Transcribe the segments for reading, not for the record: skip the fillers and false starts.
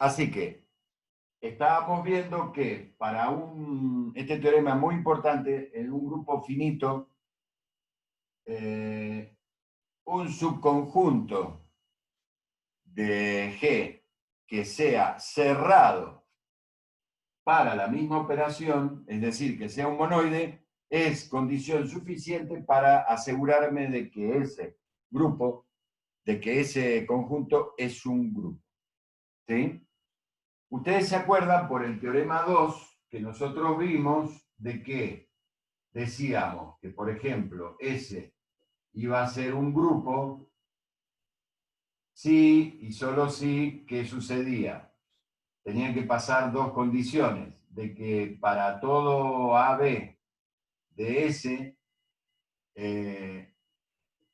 Así que estábamos viendo que para este teorema es muy importante, en un grupo finito, un subconjunto de G que sea cerrado para la misma operación, es decir, que sea un monoide, es condición suficiente para asegurarme de que ese grupo, de que ese conjunto es un grupo. ¿Sí? Ustedes se acuerdan por el teorema 2 que nosotros vimos de que decíamos que, por ejemplo, S iba a ser un grupo si y solo si, ¿qué sucedía? Tenían que pasar dos condiciones, de que para todo AB de S,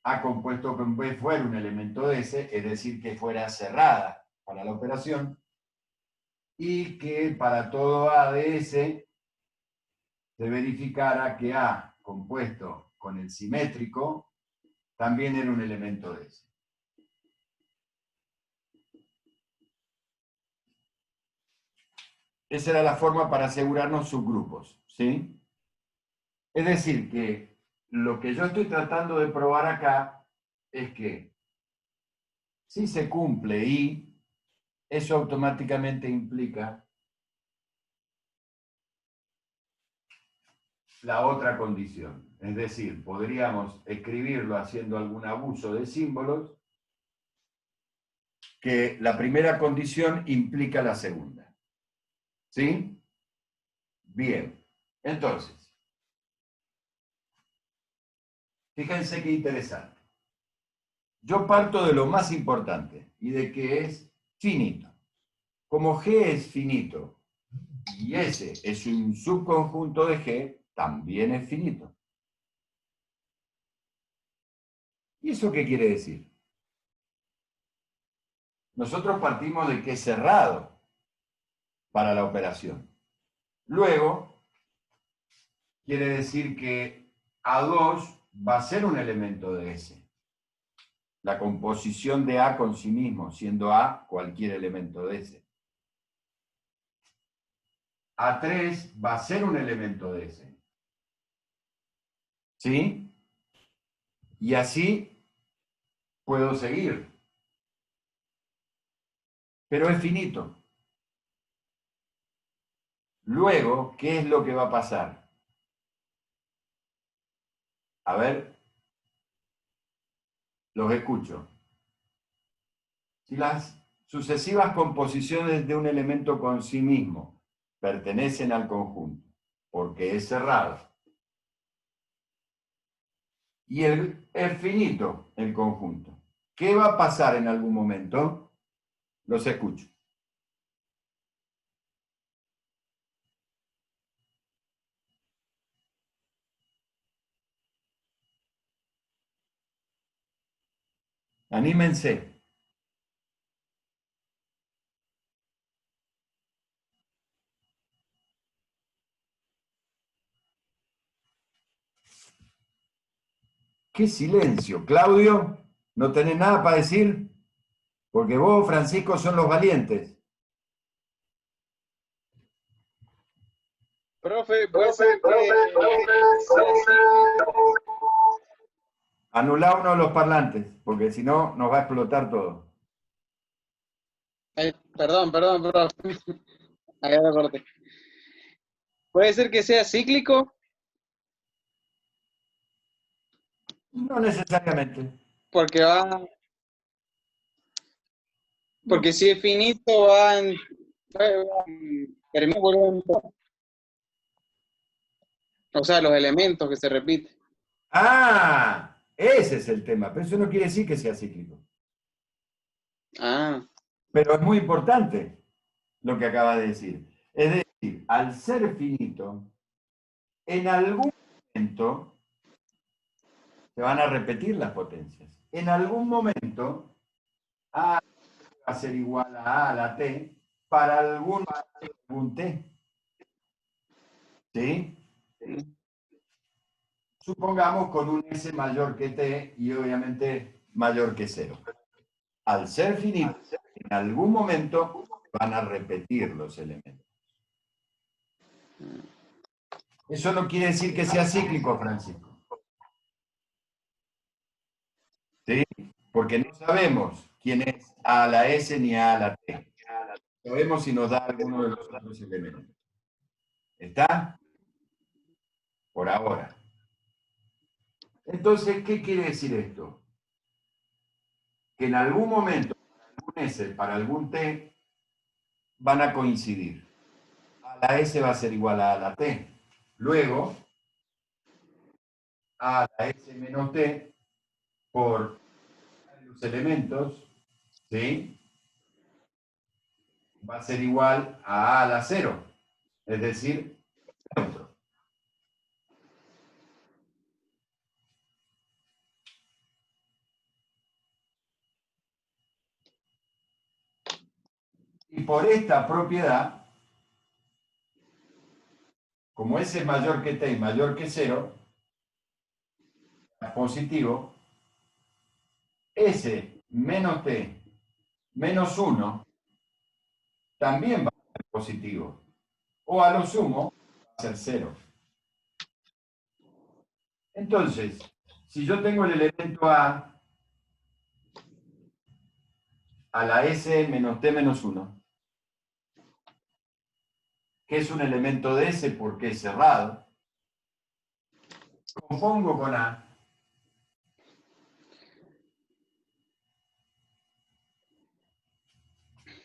A compuesto con B fuera un elemento de S, es decir, que fuera cerrada para la operación, y que para todo A de S se verificara que A compuesto con el simétrico también era un elemento de S. Esa era la forma para asegurarnos subgrupos, ¿sí? Es decir, que lo que yo estoy tratando de probar acá es que si se cumple y eso automáticamente implica la otra condición. Es decir, podríamos escribirlo haciendo algún abuso de símbolos, que la primera condición implica la segunda. ¿Sí? Bien. Entonces, fíjense qué interesante. Yo parto de lo más importante y de que es finito. Como G es finito y S es un subconjunto de G, también es finito. ¿Y eso qué quiere decir? Nosotros partimos de que es cerrado para la operación. Luego, quiere decir que A2 va a ser un elemento de S. La composición de A con sí mismo, siendo A cualquier elemento de S. A3 va a ser un elemento de S. ¿Sí? Y así puedo seguir. Pero es finito. Luego, ¿qué es lo que va a pasar? A ver, los escucho. Si las sucesivas composiciones de un elemento con sí mismo pertenecen al conjunto, porque es cerrado, y es finito el conjunto, ¿qué va a pasar en algún momento? Los escucho. Anímense. ¡Qué silencio! Claudio, ¿no tenés nada para decir? Porque vos, Francisco, son los valientes. Profe, puede ser que sea cíclico. Anulá uno de los parlantes, porque si no nos va a explotar todo. Perdón, profe. Acá lo corté. Puede ser que sea cíclico, No necesariamente. porque va, No. porque si es finito termina volviendo. O sea, los elementos que se repiten. Ah, ese es el tema, pero eso no quiere decir que sea cíclico. Ah, Pero es muy importante lo que acaba de decir. Es decir, al ser finito, en algún momento se van a repetir las potencias. En algún momento A va a ser igual a la T para algún T. ¿Sí? Supongamos con un S mayor que T y obviamente mayor que 0. Al ser finito, en algún momento van a repetir los elementos. Eso no quiere decir que sea cíclico, Francisco. ¿Sí? Porque no sabemos quién es A a la S ni A a la T. Sabemos si nos da alguno de los otros elementos. ¿Está? Por ahora. Entonces, ¿qué quiere decir esto? Que en algún momento, para algún S, para algún T, van a coincidir. A la S va a ser igual a la T. Luego, A la S menos T por los elementos, ¿sí? Va a ser igual a la 0. Es decir, neutro. Y por esta propiedad, como S es mayor que T y mayor que 0, positivo, S menos T menos 1 también va a ser positivo. O a lo sumo va a ser 0. Entonces, si yo tengo el elemento A la S menos T menos 1, que es un elemento de S porque es cerrado, compongo con A,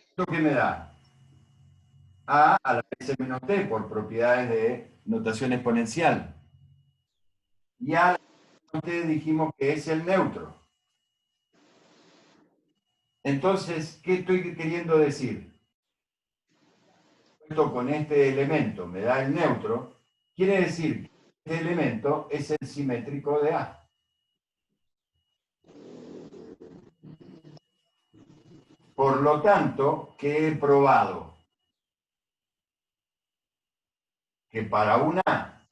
¿esto qué me da? A la S menos T por propiedades de notación exponencial. Y A la S menos T dijimos que es el neutro. Entonces, ¿qué estoy queriendo decir? Esto con este elemento me da el neutro, quiere decir que este elemento es el simétrico de A. Por lo tanto, ¿qué he probado? Que para un A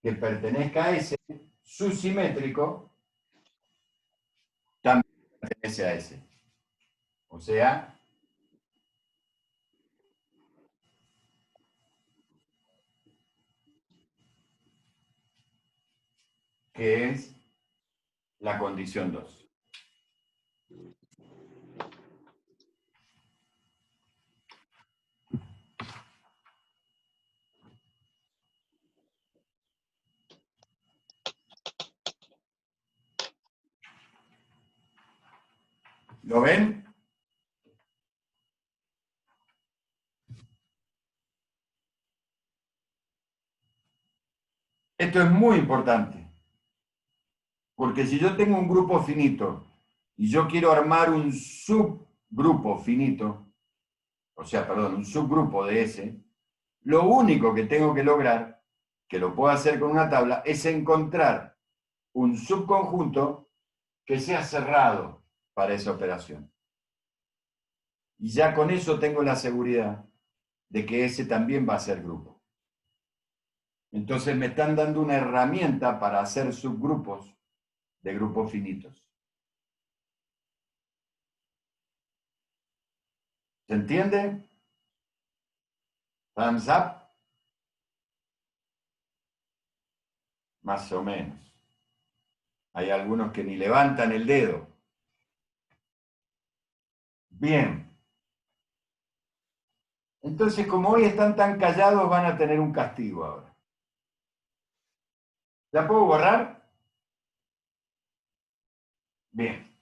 que pertenezca a S, su simétrico también pertenece a S. O sea, que es la condición 2. ¿Lo ven? Esto es muy importante, porque si yo tengo un grupo finito y yo quiero armar un subgrupo finito, o sea, perdón, un subgrupo de S, lo único que tengo que lograr, que lo puedo hacer con una tabla, es encontrar un subconjunto que sea cerrado para esa operación. Y ya con eso tengo la seguridad de que ese también va a ser grupo. Entonces me están dando una herramienta para hacer subgrupos de grupos finitos. ¿Se entiende? Thumbs up. Más o menos. Hay algunos que ni levantan el dedo. Bien. Entonces, como hoy están tan callados, van a tener un castigo ahora. ¿La puedo borrar? Bien.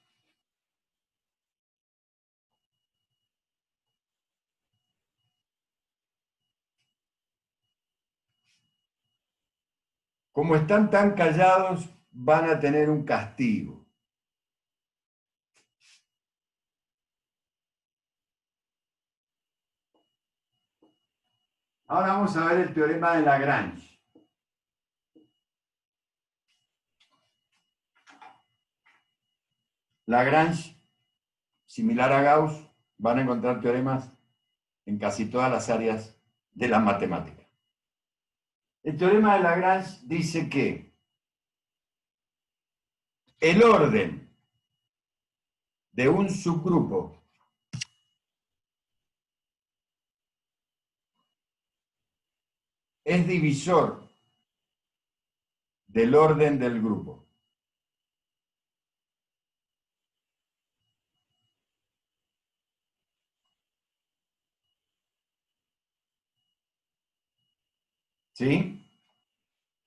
Como están tan callados, van a tener un castigo. Ahora vamos a ver el teorema de Lagrange. Lagrange, similar a Gauss, van a encontrar teoremas en casi todas las áreas de la matemática. El teorema de Lagrange dice que el orden de un subgrupo es divisor del orden del grupo. ¿Sí?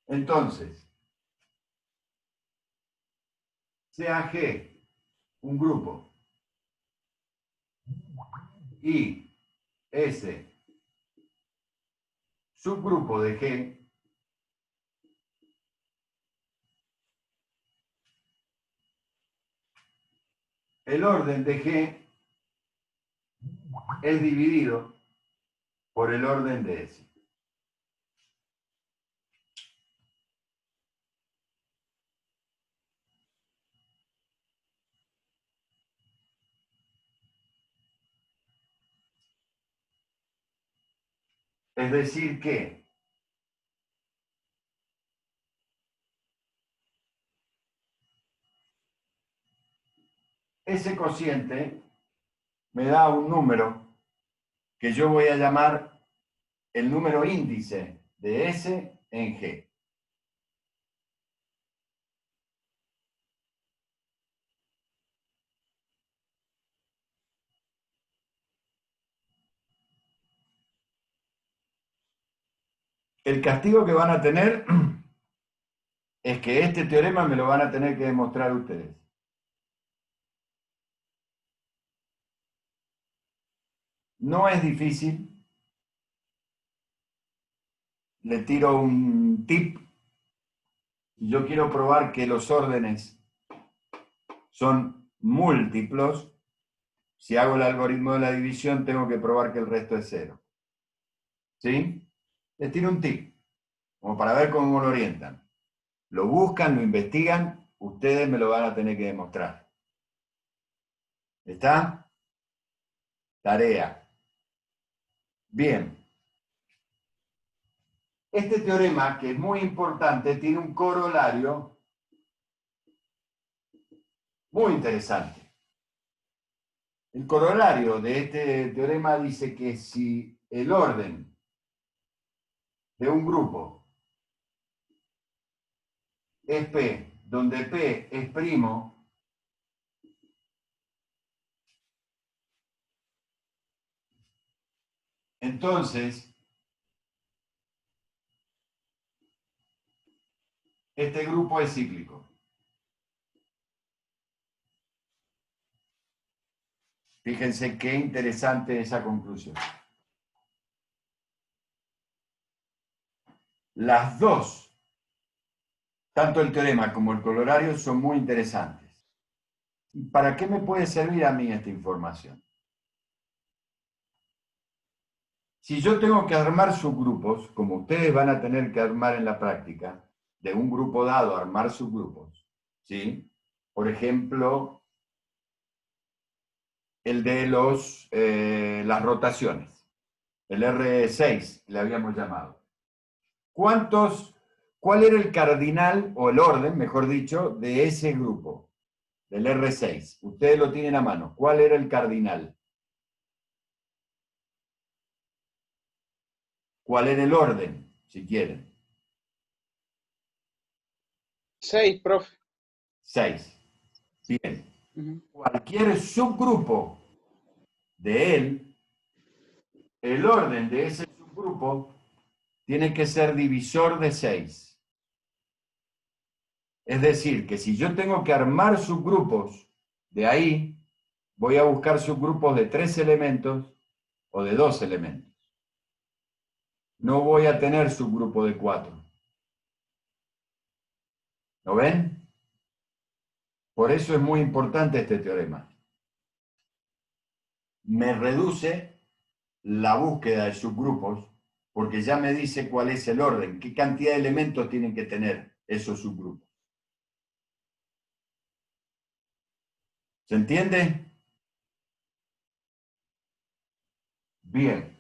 Entonces, sea G un grupo y S subgrupo de G, el orden de G es dividido por el orden de S. Es decir que ese cociente me da un número que yo voy a llamar el número índice de S en G. El castigo que van a tener es que este teorema me lo van a tener que demostrar ustedes. No es difícil. Le tiro un tip. Si yo quiero probar que los órdenes son múltiplos, si hago el algoritmo de la división, tengo que probar que el resto es cero. ¿Sí? Les tiro un tip, como para ver cómo lo orientan. Lo buscan, lo investigan, ustedes me lo van a tener que demostrar. ¿Está? Tarea. Bien. Este teorema, que es muy importante, tiene un corolario muy interesante. El corolario de este teorema dice que si el orden de un grupo es P, donde P es primo, entonces este grupo es cíclico. Fíjense qué interesante esa conclusión. Las dos, tanto el teorema como el corolario, son muy interesantes. ¿Para qué me puede servir a mí esta información? Si yo tengo que armar subgrupos, como ustedes van a tener que armar en la práctica, de un grupo dado, armar subgrupos, ¿sí? Por ejemplo, el de las rotaciones, el R6 le habíamos llamado. ¿Cuál era el cardinal, o el orden, mejor dicho, de ese grupo, del R6? Ustedes lo tienen a mano. ¿Cuál era el cardinal? ¿Cuál era el orden, si quieren? 6, profe. 6. Bien. Ujú. Cualquier subgrupo de él, el orden de ese subgrupo tiene que ser divisor de 6. Es decir, que si yo tengo que armar subgrupos de ahí, voy a buscar subgrupos de 3 elementos o de 2 elementos. No voy a tener subgrupo de 4. ¿Lo ven? Por eso es muy importante este teorema. Me reduce la búsqueda de subgrupos porque ya me dice cuál es el orden, qué cantidad de elementos tienen que tener esos subgrupos. ¿Se entiende? Bien.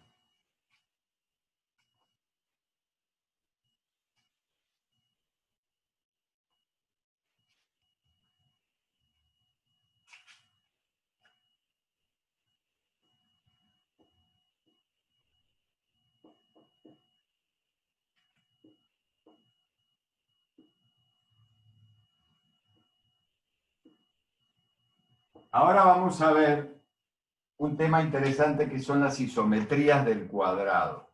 Ahora vamos a ver un tema interesante que son las isometrías del cuadrado.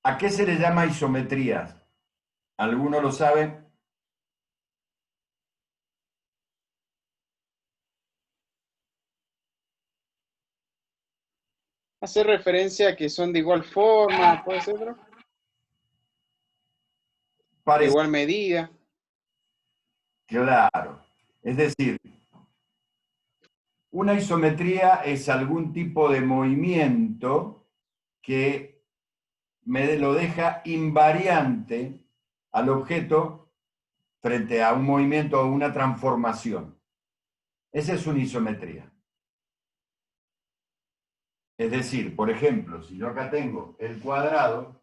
¿A qué se le llama isometrías? ¿Alguno lo sabe? Hace referencia a que son de igual forma, ¿puede ser, bro? De Parece igual medida. claro. Es decir, una isometría es algún tipo de movimiento que me lo deja invariante al objeto frente a un movimiento o una transformación. Esa es una isometría. Es decir, por ejemplo, si yo acá tengo el cuadrado,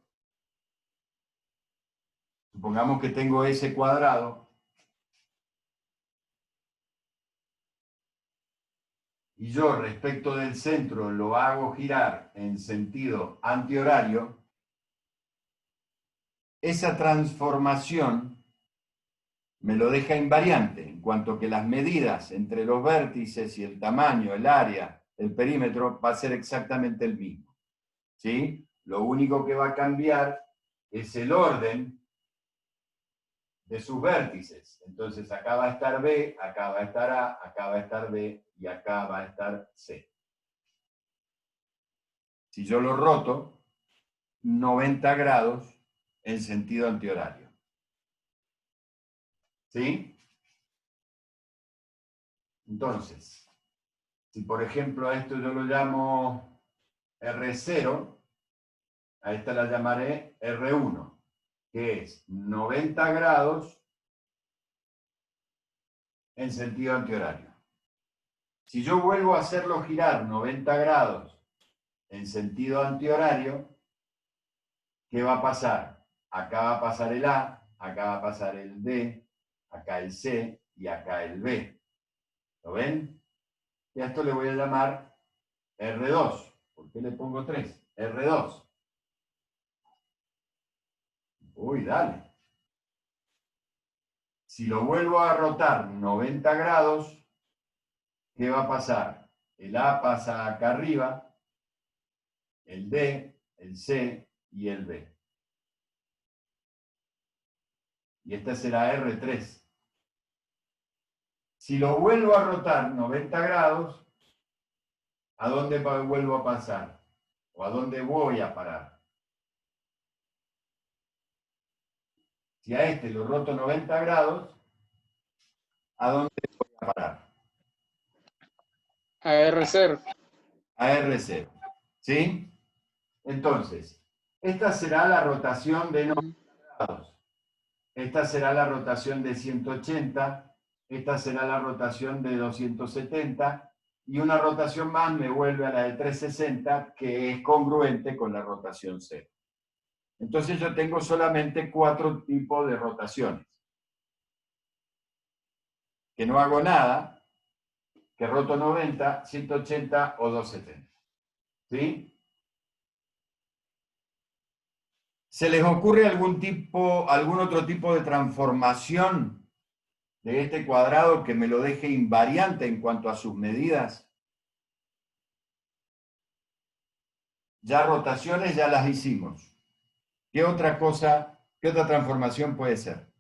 supongamos que tengo ese cuadrado, y yo respecto del centro lo hago girar en sentido antihorario, esa transformación me lo deja invariante, en cuanto que las medidas entre los vértices y el tamaño, el área, el perímetro, va a ser exactamente el mismo. ¿Sí? Lo único que va a cambiar es el orden de sus vértices. Entonces acá va a estar B, acá va a estar A, acá va a estar B y acá va a estar C. Si yo lo roto, 90 grados en sentido antihorario. ¿Sí? Entonces, si por ejemplo a esto yo lo llamo R0, a esta la llamaré R1, que es 90 grados en sentido antihorario. Si yo vuelvo a hacerlo girar 90 grados en sentido antihorario, ¿qué va a pasar? Acá va a pasar el A, acá va a pasar el D, acá el C y acá el B. ¿Lo ven? Y a esto le voy a llamar R2. ¿Por qué le pongo 3? R2. Uy, dale. Si lo vuelvo a rotar 90 grados, ¿qué va a pasar? El A pasa acá arriba, el D, el C y el B. Y esta será R3. Si lo vuelvo a rotar 90 grados, ¿a dónde vuelvo a pasar? ¿O a dónde voy a parar? Si a este lo roto 90 grados, ¿a dónde voy a parar? A R0. A R0. ¿Sí? Entonces, esta será la rotación de 90 grados. Esta será la rotación de 180. Esta será la rotación de 270. Y una rotación más me vuelve a la de 360, que es congruente con la rotación 0. Entonces yo tengo solamente 4 tipos de rotaciones. Que no hago nada, que roto 90, 180 o 270. ¿Sí? ¿Se les ocurre algún otro tipo de transformación de este cuadrado que me lo deje invariante en cuanto a sus medidas? Ya rotaciones ya las hicimos. ¿Qué otra cosa, qué otra transformación puede ser?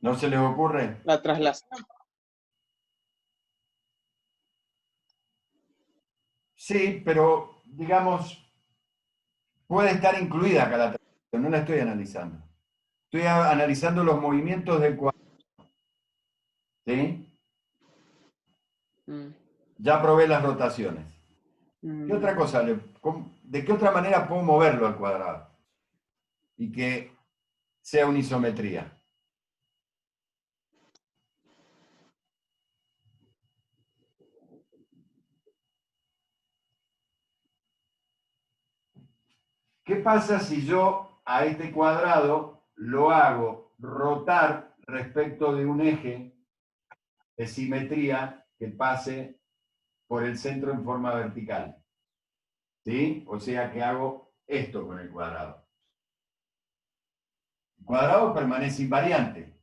¿No se les ocurre? La traslación. Sí, pero digamos, puede estar incluida acá la transformación, no la estoy analizando. Estoy analizando los movimientos del cuadrado. ¿Sí? Mm, Ya probé las rotaciones. ¿Qué otra mm. cosa? ¿De qué otra manera puedo moverlo al cuadrado? Y que sea una isometría. ¿Qué pasa si yo a este cuadrado lo hago rotar respecto de un eje de simetría que pase por el centro en forma vertical? ¿Sí? O sea que hago esto con el cuadrado. El cuadrado permanece invariante.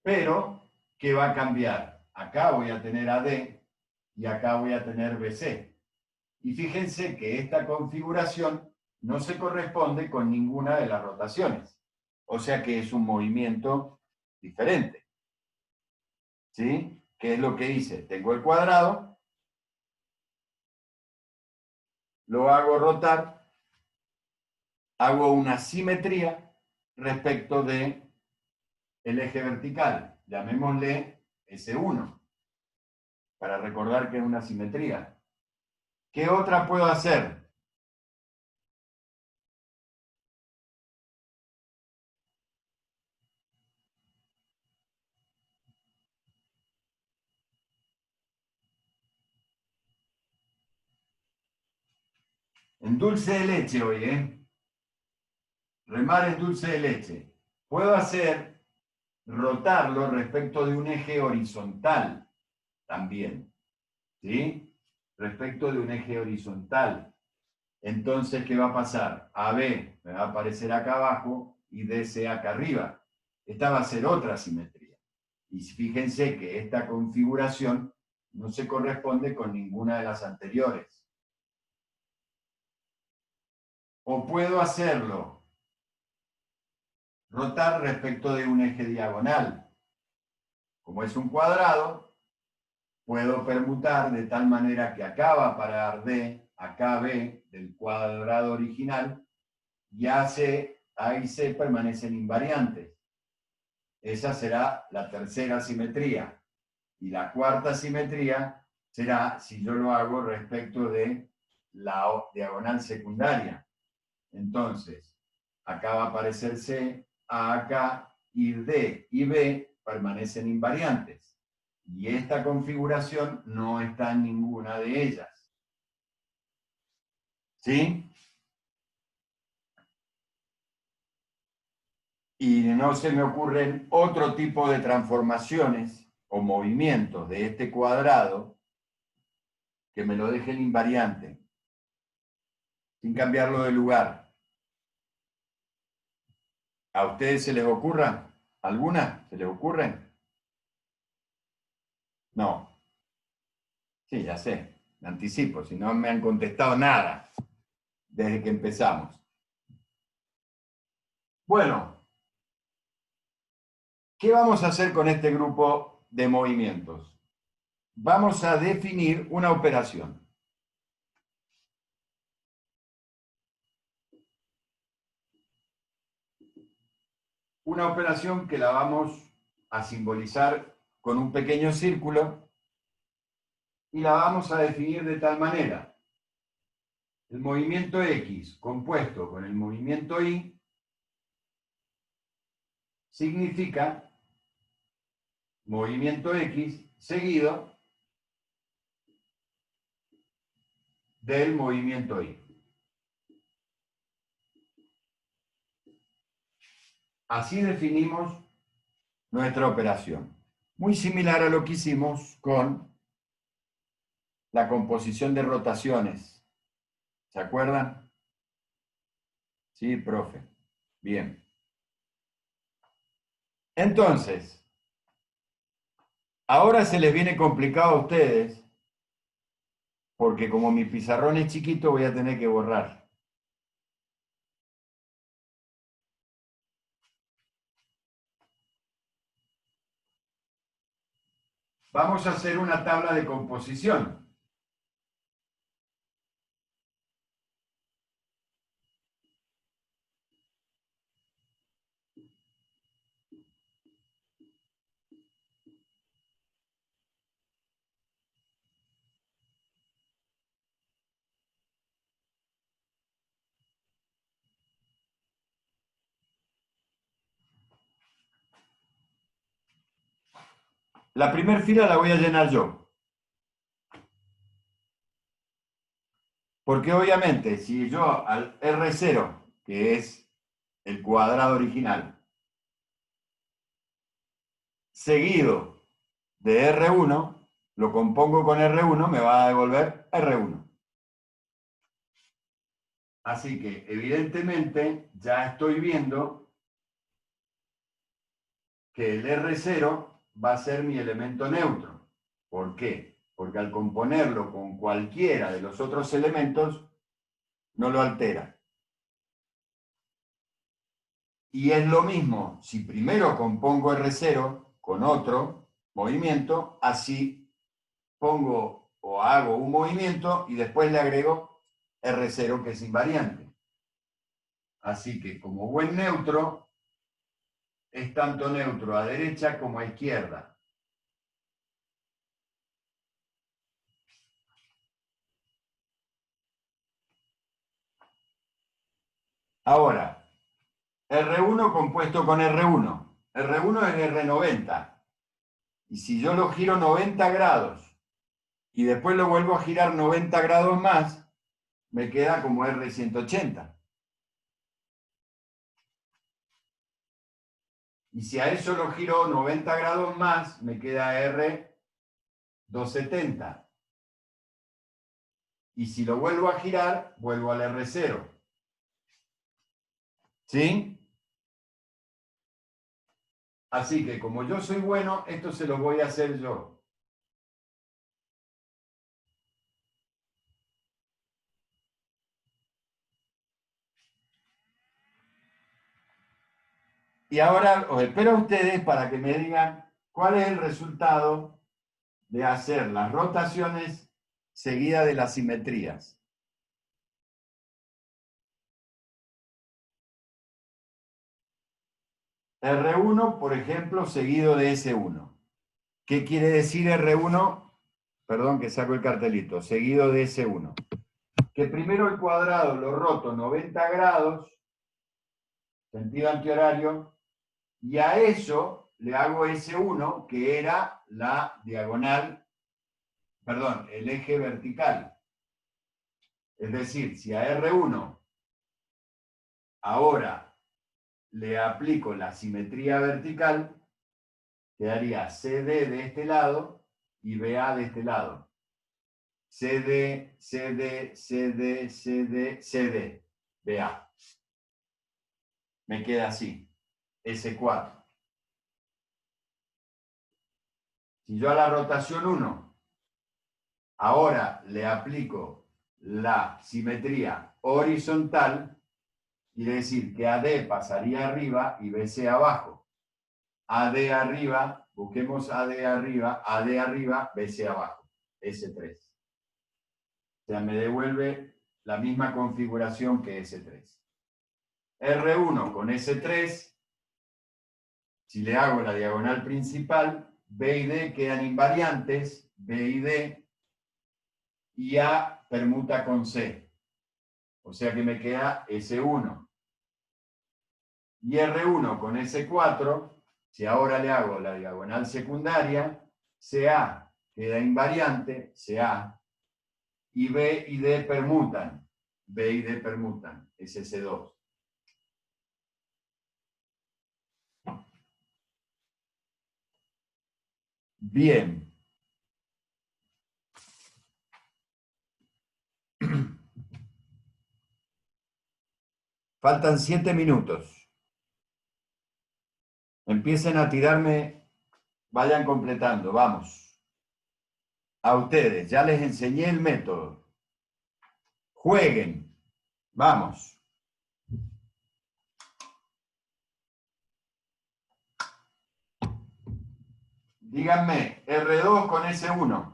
Pero, ¿qué va a cambiar? Acá voy a tener AD y acá voy a tener BC. Y fíjense que esta configuración no se corresponde con ninguna de las rotaciones. O sea que es un movimiento diferente. ¿Sí? ¿Qué es lo que hice? Tengo el cuadrado, lo hago rotar, hago una simetría respecto del eje vertical. Llamémosle S1, para recordar que es una simetría. ¿Qué otra puedo hacer? En dulce de leche hoy, ¿eh? Remar es dulce de leche. Puedo hacer rotarlo respecto de un eje horizontal también, ¿sí? Respecto de un eje horizontal. Entonces, ¿qué va a pasar? AB me va a aparecer acá abajo y DC acá arriba. Esta va a ser otra simetría. Y fíjense que esta configuración no se corresponde con ninguna de las anteriores. O puedo hacerlo rotar respecto de un eje diagonal. Como es un cuadrado, puedo permutar de tal manera que acá va a parar D, acá B del cuadrado original, y A y C permanecen invariantes. Esa será la tercera simetría. Y la cuarta simetría será si yo lo hago respecto de la diagonal secundaria. Entonces, acá va a aparecer C, A acá, y D y B permanecen invariantes. Y esta configuración no está en ninguna de ellas. ¿Sí? Y no se me ocurren otro tipo de transformaciones o movimientos de este cuadrado que me lo dejen invariante, sin cambiarlo de lugar. ¿A ustedes se les ocurra alguna? ¿Se les ocurre? No. Sí, ya sé. Me anticipo, si no me han contestado nada desde que empezamos. Bueno, ¿qué vamos a hacer con este grupo de movimientos? Vamos a definir una operación. Una operación que la vamos a simbolizar con un pequeño círculo y la vamos a definir de tal manera. El movimiento X compuesto con el movimiento Y significa movimiento X seguido del movimiento Y. Así definimos nuestra operación. Muy similar a lo que hicimos con la composición de rotaciones. ¿Se acuerdan? Sí, profe. Bien. Entonces, ahora se les viene complicado a ustedes, porque como mi pizarrón es chiquito, voy a tener que borrar. Vamos a hacer una tabla de composición. La primera fila la voy a llenar yo. Porque obviamente, si yo al R0, que es el cuadrado original, seguido de R1, lo compongo con R1, me va a devolver R1. Así que, evidentemente, ya estoy viendo que el R0 va a ser mi elemento neutro. ¿Por qué? Porque al componerlo con cualquiera de los otros elementos, no lo altera. Y es lo mismo si primero compongo R0 con otro movimiento, así pongo o hago un movimiento y después le agrego R0 que es invariante. Así que como buen neutro, es tanto neutro a derecha como a izquierda. Ahora, R1 compuesto con R1. R1 es R90. Y si yo lo giro 90 grados y después lo vuelvo a girar 90 grados más, me queda como R180. Y si a eso lo giro 90 grados más, me queda R270. Y si lo vuelvo a girar, vuelvo al R0. ¿Sí? Así que como yo soy bueno, esto se lo voy a hacer yo. Y ahora os espero a ustedes para que me digan cuál es el resultado de hacer las rotaciones seguidas de las simetrías. R1, por ejemplo, seguido de S1. ¿Qué quiere decir R1? Perdón que saco el cartelito. Seguido de S1. Que primero el cuadrado lo roto 90 grados, sentido antihorario, y a eso le hago S1, que era la diagonal, perdón, el eje vertical. Es decir, si a R1 ahora le aplico la simetría vertical, quedaría CD de este lado y BA de este lado. CD, CD, CD, CD, CD, BA. Me queda así, S4. Si yo a la rotación 1 ahora le aplico la simetría horizontal, quiere decir que AD pasaría arriba y BC abajo. AD arriba, busquemos AD arriba, BC abajo, S3. O sea, me devuelve la misma configuración que S3. R1 con S3, si le hago la diagonal principal, B y D quedan invariantes, B y D, y A permuta con C. O sea que me queda S1. Y R1 con S4, si ahora le hago la diagonal secundaria, CA queda invariante, CA, y B y D permutan, B y D permutan, es S2. Bien. Faltan 7 minutos. Empiecen a tirarme, vayan completando, vamos. A ustedes, ya les enseñé el método. Jueguen, vamos. Díganme, R2 con S1.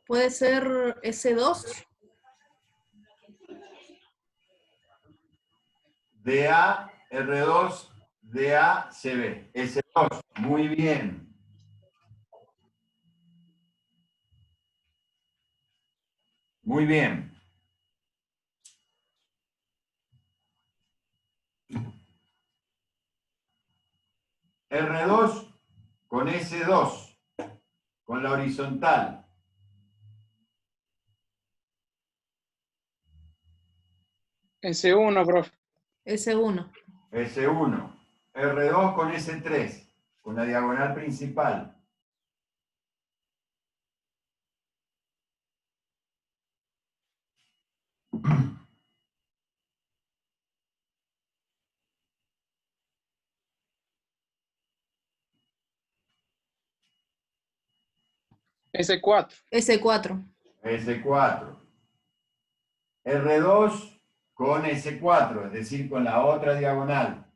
¿Puede ser S2? DA, R2, DA, CB. S2, muy bien. Muy bien. R2 con S2, con la horizontal. S1, profe. S1. S1. R2 con S3, con la diagonal principal. S4. S4. S4. R2 con S4, es decir, con la otra diagonal.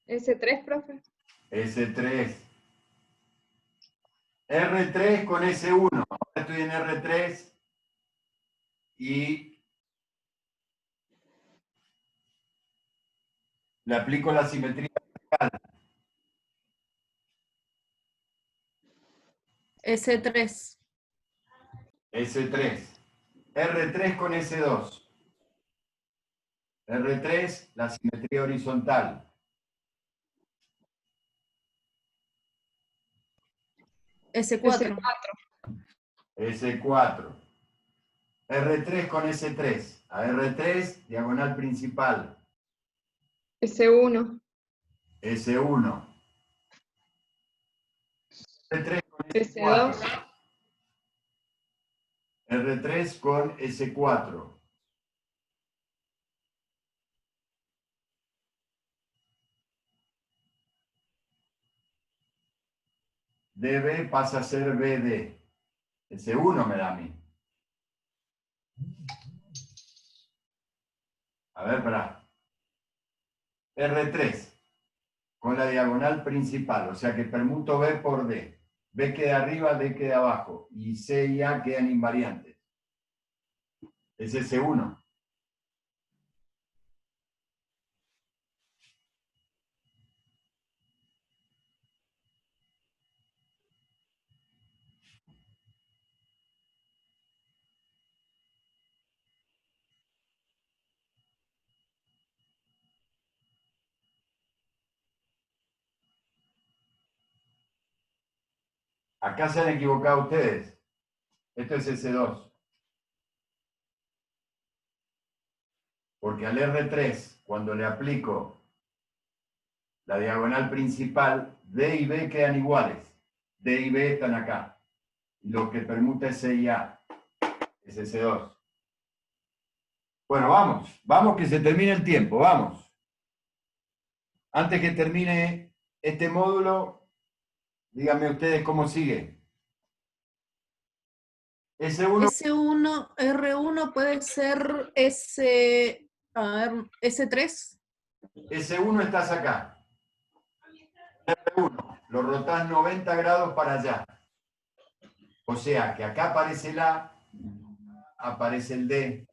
S3, profe. S3. R3 con S1. Ahora estoy en R3 y le aplico la simetría. S3. S3. R3 con S2. R3, la simetría horizontal. S4. S4. R3 con S3. A R3, diagonal principal. S1. S1. R3 con S2. S4. R3 con S4. DB pasa a ser BD. S1 me da a mí. A ver, pará. R3 con la diagonal principal, o sea que permuto B por D. B queda arriba, D queda abajo. Y C y A quedan invariantes. Es S1. Acá se han equivocado ustedes. Esto es S2. Porque al R3, cuando le aplico la diagonal principal, D y B quedan iguales. D y B están acá. Y lo que permuta es C y A. Es S2. Bueno, vamos que se termine el tiempo, vamos. Antes que termine este módulo, díganme ustedes cómo sigue. S1, S1, R1 puede ser S, a ver, S3. S1 estás acá. R1, lo rotás 90 grados para allá. O sea que acá aparece el A, aparece el D.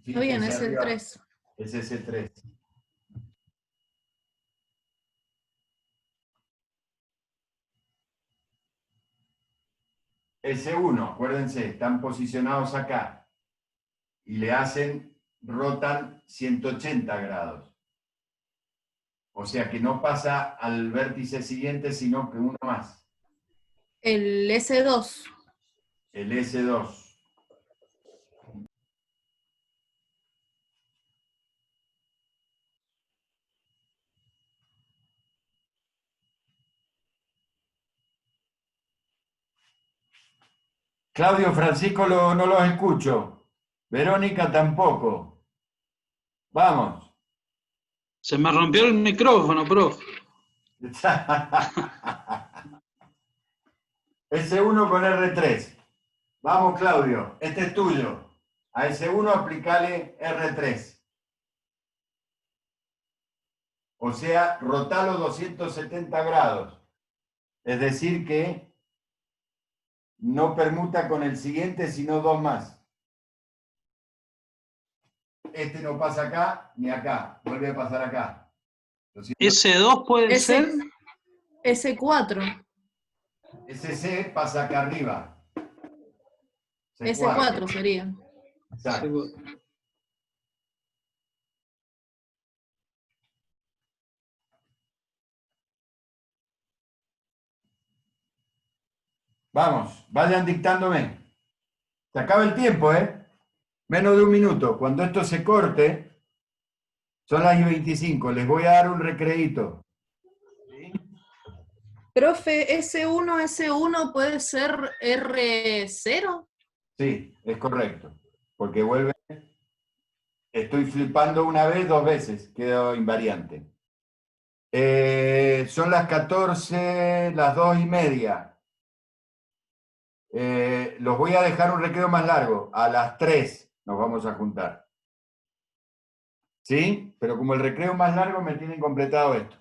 Está bien, Fíjense arriba, S3. es S3. S1, acuérdense, están posicionados acá y le rotan 180 grados. O sea que no pasa al vértice siguiente, sino que uno más. El S2. El S2. Claudio, Francisco, no los escucho. Verónica tampoco. Vamos. Se me rompió el micrófono, profe. S1 con R3. Vamos, Claudio, este es tuyo. A S1 aplicale R3. O sea, rotalo 270 grados. Es decir que no permuta con el siguiente, sino dos más. Este no pasa acá ni acá. Vuelve a pasar acá. S2 puede ser. S4. SC pasa acá arriba. S4 sería. Exacto. Vamos, vayan dictándome. Se acaba el tiempo, ¿eh? Menos de un minuto. Cuando esto se corte, son las 25. Les voy a dar un recreíto. ¿Sí? Profe, S1 puede ser R0. Sí, es correcto. Porque vuelve. Estoy flipando una vez, 2 veces. Quedó invariante. Son las 14, las 2:30. Los voy a dejar un recreo más largo. A las 3 nos vamos a juntar. ¿Sí? Pero como el recreo más largo me tienen completado esto.